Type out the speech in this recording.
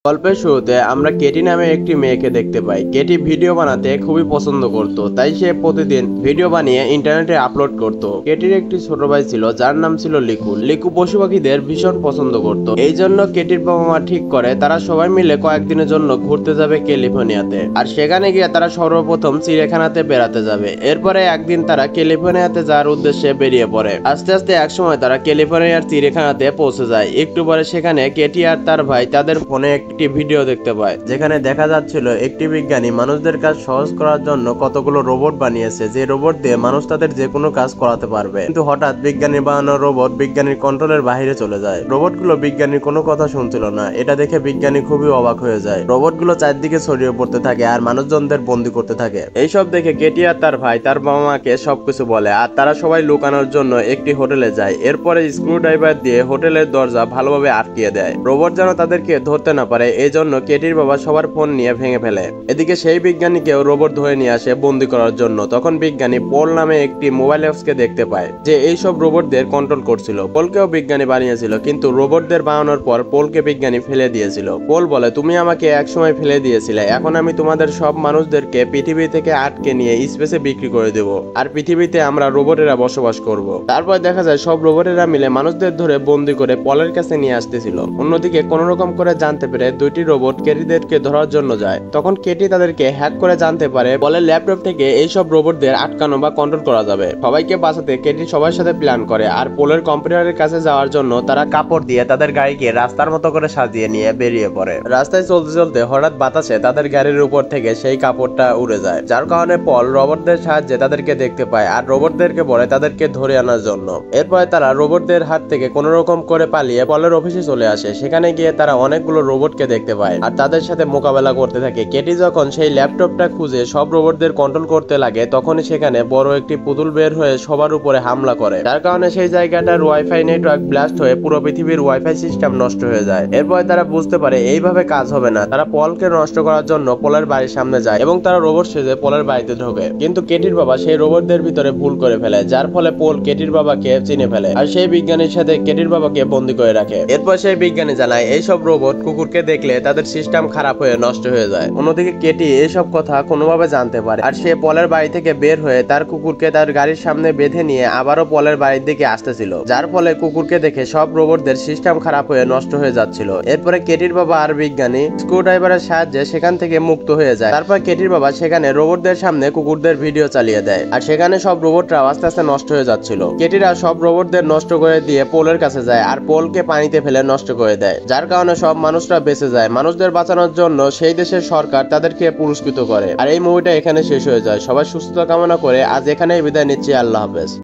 গল্পের শুরুতে আমরা কেটি নামে একটি মেয়েকে দেখতে পাই। কেটি ভিডিও বানাতে খুবই পছন্দ করত, তাই সে প্রতিদিন ভিডিও বানিয়ে ইন্টারনেটে আপলোড করত। কেটির একটি ছোট ভাই ছিল যার নাম ছিল লিকু। লিকু পশু পাখিদের ভীষণ পছন্দ করত, এই জন্য কেটির বাবা মা ঠিক করে তারা সবাই মিলে কয়েকদিনের জন্য ঘুরতে যাবে ক্যালিফোর্নিয়াতে। আর সেখানে গিয়ে তারা সর্বপ্রথম চিড়িয়াখানাতে বেড়াতে যাবে। এরপরে একদিন তারা ক্যালিফোর্নিয়াতে যাওয়ার উদ্দেশ্যে বেরিয়ে পড়ে। আস্তে আস্তে একসময় তারা ক্যালিফোর্নিয়ার চিড়িয়াখানাতে পৌঁছে যায়। একটু পরে সেখানে কেটি আর তার ভাই তাদের ফোনে একটি ভিডিও দেখতে পায়, যেখানে দেখা যাচ্ছিল একটি বিজ্ঞানী মানুষদের কাজ সহজ করার জন্য কতগুলো রোবট বানিয়েছে, যে রোবট দিয়ে মানুষ তাদের যে কোনো কাজ করাতে পারবে। কিন্তু হঠাৎ বিজ্ঞানীর বানানো রোবট বিজ্ঞানীর কন্ট্রোলের বাইরে চলে যায়। রোবটগুলো বিজ্ঞানীর কোনো কথা শুনছিল না। এটা দেখে বিজ্ঞানী খুবই অবাক হয়ে যায়। রোবটগুলো চারদিকে ছড়িয়ে পড়তে থাকে আর মানুষজনদের বন্দী করতে থাকে। এইসব দেখে কেটি আর তার ভাই তার বাবা মাকে সবকিছু বলে, আর তারা সবাই লুকানোর জন্য একটি হোটেলে যায়। এরপরে স্ক্রু ড্রাইভার দিয়ে হোটেলের দরজা ভালোভাবে আটকিয়ে দেয়, রোবট যেন তাদেরকে ধরতে না পারে। এই জন্য কেটির বাবা সবার ফোন নিয়ে ভেঙে ফেলে। এদিকে সেই বিজ্ঞানীকেও রোবট ধরে নিয়ে আসে বন্দি করার জন্য। তখন বিজ্ঞানী পোল নামে একটি মোবাইল অ্যাপসকে দেখতে পায়, যে এইসব রোবটদের কন্ট্রোল করছিল। পোলকেও বিজ্ঞানী বানিয়েছিল, কিন্তু রোবটদের বানানোর পর পোলকে বিজ্ঞানী ফেলে দিয়েছিল। পোল বলে, তুমি আমাকে একসময় ফেলে দিয়েছিলে, এখন আমি তোমাদের সব মানুষদেরকে পৃথিবী থেকে আটকে নিয়ে স্পেসে বিক্রি করে দেব, আর পৃথিবীতে আমরা রোবটেরা বসবাস করব। তারপর দেখা যায় সব রোবটেরা মিলে মানুষদের ধরে বন্দি করে পলের কাছে নিয়ে আসতেছিল। অন্যদিকে কোন রকম করে জানতে পেরে দুইটি রোবট কেটিদেরকে ধরার জন্য যায়। তখন কেটি তাদেরকে হ্যাক করে জানতে পারে পলের ল্যাপটপ থেকে এইসব রোবটদের আটকানো বা কন্ট্রোল করা যাবে। সবাইকে বাঁচাতে কেটি সবার সাথে প্ল্যান করে, আর পোলের কম্পিউটারের কাছে যাওয়ার জন্য তারা কাপড় দিয়ে তাদের গাড়িকে রাস্তার মতো করে সাজিয়ে নিয়ে বেরিয়ে পড়ে। রাস্তায় চলতে চলতে হঠাৎ বাতাসে তাদের গাড়ির উপর থেকে সেই কাপড়টা উড়ে যায়, যার কারণে পল রোবটদের সাহায্যে তাদেরকে দেখতে পায় আর রোবটদেরকে বলে তাদেরকে ধরে আনার জন্য। এরপরে তারা রোবটদের হাত থেকে কোন রকম করে পালিয়ে পলের অফিসে চলে আসে। সেখানে গিয়ে তারা অনেকগুলো রোবটকে দেখতে পায় আর তাদের সাথে মোকাবেলা করতে থাকে। কেটি যখন সেই ল্যাপটপটা খুঁজে সব রোবটদের কন্ট্রোল করতে লাগে, তখনই সেখানে বড় একটি পুতুল বের হয়ে সবার উপরে হামলা করে, যার কারণে সেই জায়গাটার ওয়াইফাই নেটওয়ার্ক ব্লাস্ট হয়ে পুরো পৃথিবীর ওয়াইফাই সিস্টেম নষ্ট হয়ে যায়। এরপর তারা বুঝতে পারে এইভাবে কাজ হবে না। তারা পলকে নষ্ট করার জন্য পলের বাড়ির সামনে যায় এবং তারা রোবট সেজে পলের বাড়িতে ঢোকে। কিন্তু কেটির বাবা সেই রোবটদের ভিতরে ভুল করে ফেলে, যার ফলে পোল কেটির বাবাকে চিনে ফেলে আর সেই বিজ্ঞানীর সাথে কেটির বাবাকে বন্দী করে রাখে। এরপর সেই বিজ্ঞানী জানায় এইসব রোবট কুকুরকে দেখলে তাদের সিস্টেম খারাপ হয়ে নষ্ট হয়ে যায়। অন্যদিকে কেটি এইসব কথা কোনোভাবে জানতে পারে আর সে পলের বাড়ি থেকে বের হয়ে তার কুকুরকে তার গাড়ির সামনে বেঁধে নিয়ে আবারও পলের বাড়ির দিকে আসতেছিল, যার ফলে কুকুরকে দেখে সব রোবটদের সিস্টেম খারাপ হয়ে নষ্ট হয়ে যাচ্ছিল। এরপরে কেটির বাবা আর বিজ্ঞানী স্ক্রু ড্রাইভারের সাহায্যে সেখান থেকে মুক্ত হয়ে যায়। তারপর কেটির বাবা সেখানে রোবটদের সামনে কুকুরদের ভিডিও চালিয়ে দেয় আর সেখানে সব রোবটরা আস্তে আস্তে নষ্ট হয়ে যাচ্ছিল। কেটিরা সব রোবটদের নষ্ট করে দিয়ে পোলের কাছে যায় আর পোলকে পানিতে ফেলে নষ্ট করে দেয়, যার কারণে সব মানুষরা বেঁচে যায়। মানুষদের বাঁচানোর জন্য সেই দেশের সরকার তাদেরকে পুরস্কৃত করে। আর এই মুভিটা এখানে শেষ হয়ে যায়। সবাই সুস্থতা কামনা করে আজ এখানেই বিদায় নিচ্ছি। আল্লাহ হাফেজ।